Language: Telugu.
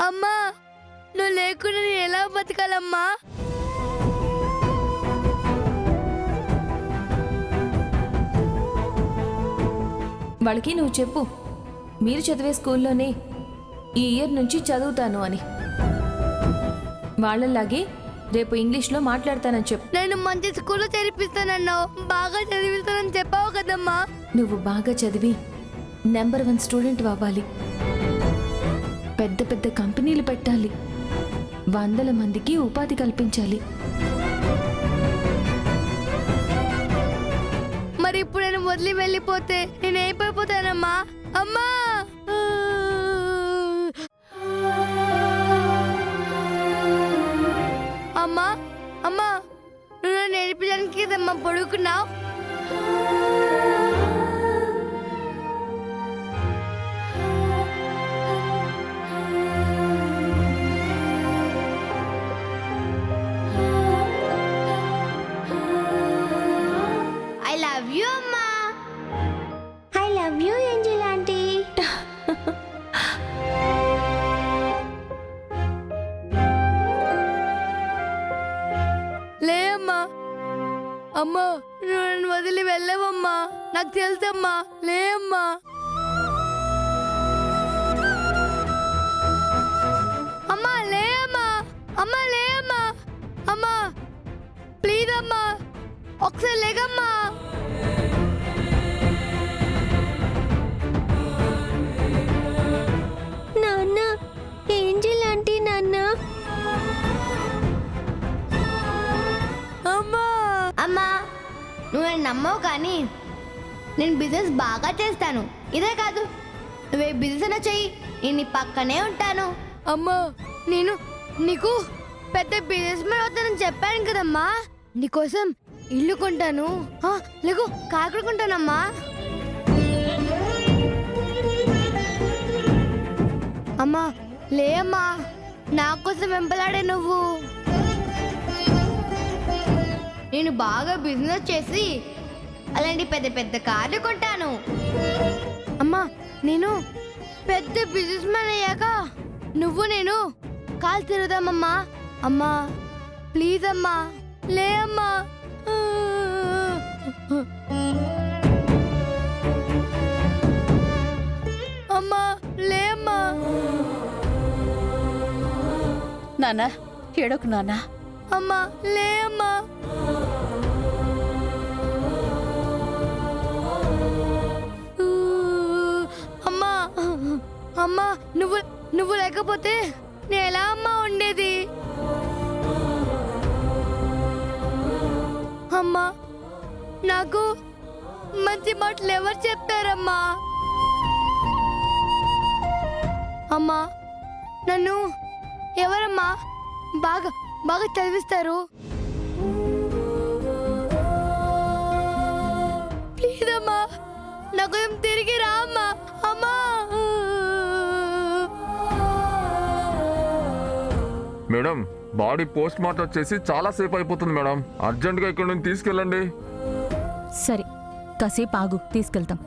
అమ్మా, నువ్వు లేకుండా నేను ఎలా బతకాలమ్మా? వాళ్ళకి నువ్వు చెప్పు, మీరు చదివే స్కూల్లోనే ఈ ఇయర్ నుంచి చదువుతాను అని. వాళ్ళలాగే రేపు ఇంగ్లీష్లో మాట్లాడతానని చెప్పు. నేను మంచి స్కూల్లో చేర్పిస్తానన్నావు, బాగా చదివిస్తానని చెప్పావు కదమ్మా. నువ్వు బాగా చదివి నెంబర్ 1 స్టూడెంట్ అవ్వాలి. పెద్ద పెద్ద కంపెనీలు పెట్టాలి. 100 మందికి ఉపాధి కల్పించాలి. మరి ఇప్పుడు నేను వదిలి వెళ్ళిపోతే నేను అయిపోతానమ్మా. అమ్మా, అమ్మా, అమ్మా, నువ్వు నన్ను నేర్పించడానికి కదమ్మా పడుకున్నావు. ఐ లవ్ యూ అమ్మా. I love you Angel aunty. లే అమ్మా. అమ్మా, నువ్వు నన్ను వదిలి వెళ్ళవమ్మా. నాకు తెలుసమ్మా. లే అమ్మా. అమ్మా లే అమ్మా. అమ్మా లే అమ్మా. అమ్మా ప్లీజ్ అమ్మా, ఒకసారి లేగమ్మా. నాన్న, ఏంజెల్ ఆంటీ నాన్న. అమ్మా, అమ్మా, నువ్వు నన్ను నమ్మవు కానీ నేను బిజినెస్ బాగా చేస్తాను. ఇదే కాదు, నువ్వే బిజినెస్ అయినా చెయ్యి, నేను నీ పక్కనే ఉంటాను. అమ్మా, నేను నీకు పెద్ద బిజినెస్ మ్యాన్ అవుతానని చెప్పాను కదమ్మా. నీకోసం ఇల్లు కొంటాను, లేకు కాకుడు కొంటానమ్మా. అమ్మా లే అమ్మా, నా కోసం వెంపలాడే నువ్వు. నేను బాగా బిజినెస్ చేసి అలాంటి పెద్ద పెద్ద కార్లు కొంటాను. అమ్మా, నేను పెద్ద బిజినెస్ మ్యాన్ అయ్యాక నువ్వు నేను కాలు తిరుగుదామమ్మా. అమ్మా ప్లీజ్ అమ్మా, లే అమ్మా. అమ్మా లే అమ్మా. నాన్న ఏడోకు నాన్న. అమ్మా లే అమ్మా. అమ్మా, అమ్మా, నువ్వు నువ్వు లేకపోతే నేను ఎలా అమ్మా ఉండేది? అమ్మా, నాకు మంచి మాటలు ఎవరు చెప్పారమ్మా? అమ్మా, నన్ను ఎవరమ్మా బాగా బాగా చదివిస్తారు? ప్లీజ్ అమ్మా, నాకు తిరిగి రా అమ్మా. అమ్మా. మేడం, బాడీ పోస్ట్ మార్టం వచ్చేసి చాలా సేపు అయిపోతుంది మేడం. అర్జెంటుగా ఇక్కడ నుంచి తీసుకెళ్ళండి. సరే, కాసేపు ఆగు, తీసుకెళ్తాం.